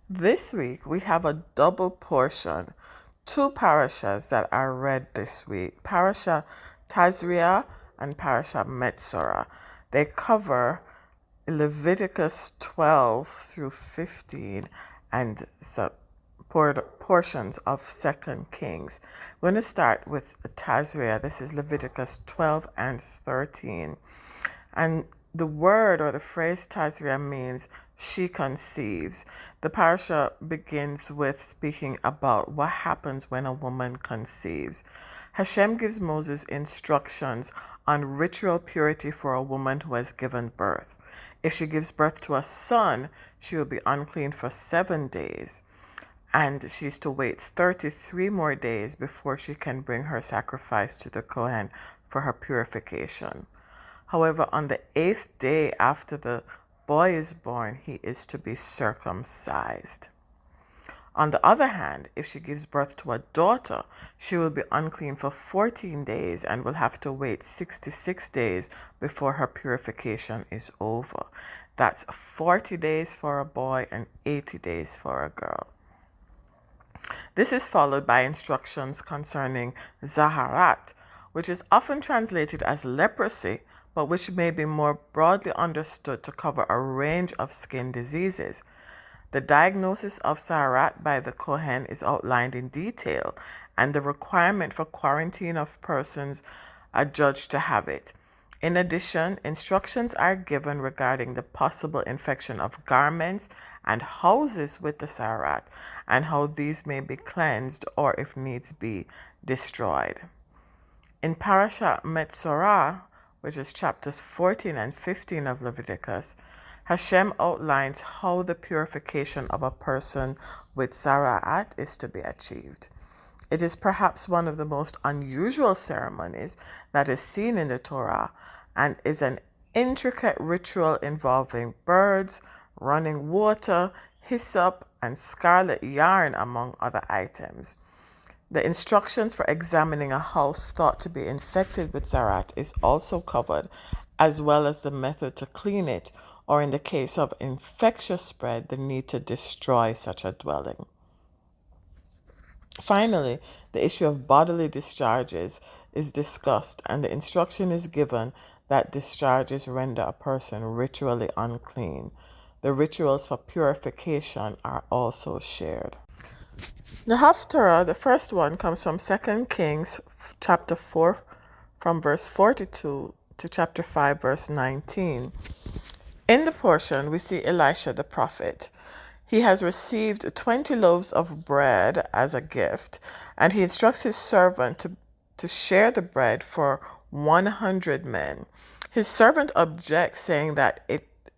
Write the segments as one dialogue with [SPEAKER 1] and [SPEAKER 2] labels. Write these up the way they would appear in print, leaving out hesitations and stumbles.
[SPEAKER 1] This week we have a double portion, two parashas that are read this week. Parashah Tazria and Parashah Metzora. They cover Leviticus 12 through 15 and some portions of 2 Kings. We're going to start with Tazria. This is Leviticus 12 and 13. And the word or the phrase Tazria means she conceives. The parasha begins with speaking about what happens when a woman conceives. Hashem gives Moses instructions on ritual purity for a woman who has given birth. If she gives birth to a son, she will be unclean for 7 days, and she's to wait 33 more days before she can bring her sacrifice to the cohen for her purification. However, on the 8th day after the boy is born, he is to be circumcised. On the other hand, if she gives birth to a daughter, she will be unclean for 14 days and will have to wait 66 days before her purification is over. That's 40 days for a boy and 80 days for a girl. This is followed by instructions concerning tzara'at, which is often translated as leprosy, but which may be more broadly understood to cover a range of skin diseases. The diagnosis of tzara'at by the cohen is outlined in detail, and the requirement for quarantine of persons adjudged to have it. In addition, instructions are given regarding the possible infection of garments and houses with the tzara'at, and how these may be cleansed or, if needs be, destroyed. In Parashah Metzora, which is chapters 14 and 15 of Leviticus, Hashem outlines how the purification of a person with tzara'at is to be achieved. It is perhaps one of the most unusual ceremonies that is seen in the Torah and is an intricate ritual involving birds, running water, hyssop, and scarlet yarn, among other items. The instructions for examining a house thought to be infected with tzara'at is also covered, as well as the method to clean it, or in the case of infectious spread, the need to destroy such a dwelling. Finally, the issue of bodily discharges is discussed, and the instruction is given that discharges render a person ritually unclean. The rituals for purification are also shared. The Haftarah, the first one, comes from 2 Kings chapter 4 from verse 42 to chapter 5 verse 19. In the portion, we see Elisha the prophet. He has received 20 loaves of bread as a gift, and he instructs his servant to share the bread for 100 men. His servant objects, saying that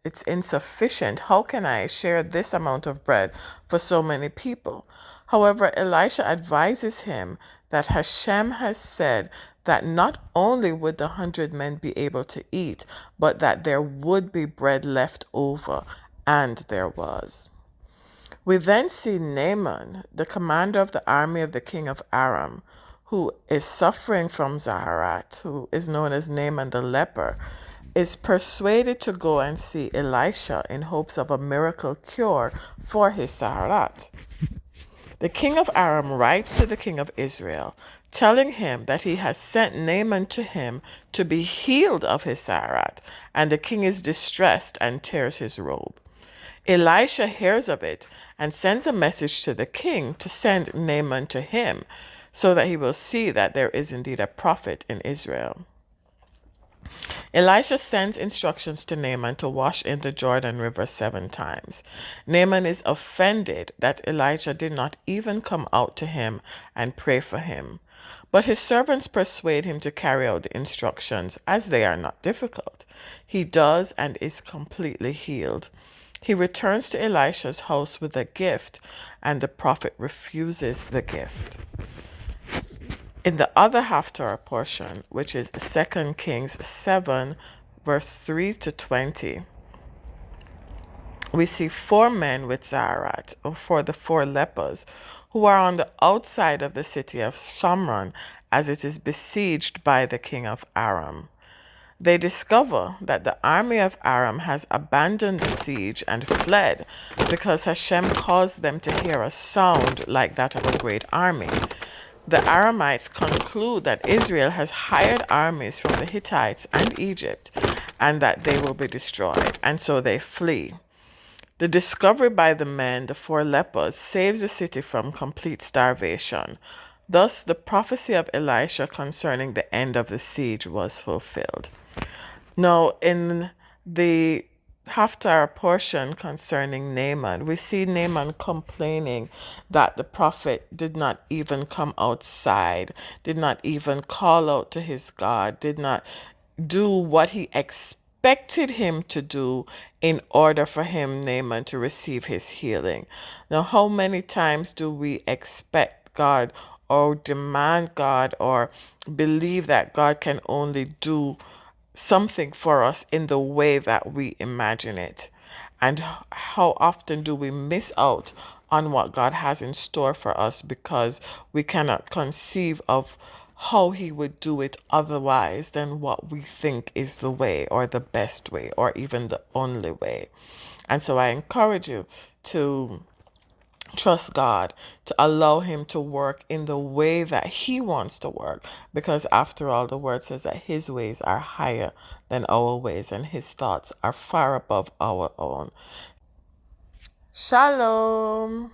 [SPEAKER 1] it's insufficient. How can I share this amount of bread for so many people? However, Elisha advises him that Hashem has said that not only would the 100 men be able to eat, but that there would be bread left over, and there was. We then see Naaman, the commander of the army of the king of Aram, who is suffering from tzara'at, who is known as Naaman the leper, is persuaded to go and see Elisha in hopes of a miracle cure for his tzara'at. The king of Aram writes to the king of Israel, telling him that he has sent Naaman to him to be healed of his tzara'at, and the king is distressed and tears his robe. Elisha hears of it and sends a message to the king to send Naaman to him, so that he will see that there is indeed a prophet in Israel. Elisha sends instructions to Naaman to wash in the Jordan River 7 times. Naaman is offended that Elisha did not even come out to him and pray for him. But his servants persuade him to carry out the instructions, as they are not difficult. He does and is completely healed. He returns to Elisha's house with a gift, and the prophet refuses the gift. In the other Haftarah portion, which is 2 Kings 7, verse 3 to 20, we see 4 men with tzara'at, or for the 4 lepers, who are on the outside of the city of Shamron, as it is besieged by the king of Aram. They discover that the army of Aram has abandoned the siege and fled because Hashem caused them to hear a sound like that of a great army. The Aramites conclude that Israel has hired armies from the Hittites and Egypt and that they will be destroyed, and so they flee. The discovery by the men, the 4 lepers, saves the city from complete starvation. Thus, the prophecy of Elisha concerning the end of the siege was fulfilled. Now, in the Haftarah portion concerning Naaman, we see Naaman complaining that the prophet did not even come outside, did not even call out to his God, did not do what he expected him to do in order for him, Naaman, to receive his healing. Now, how many times do we expect God or demand God or believe that God can only do something for us in the way that we imagine it? And how often do we miss out on what God has in store for us because we cannot conceive of how He would do it otherwise than what we think is the way or the best way or even the only way? And so I encourage you to trust God, to allow Him to work in the way that He wants to work, because after all, the word says that His ways are higher than our ways and His thoughts are far above our own. Shalom.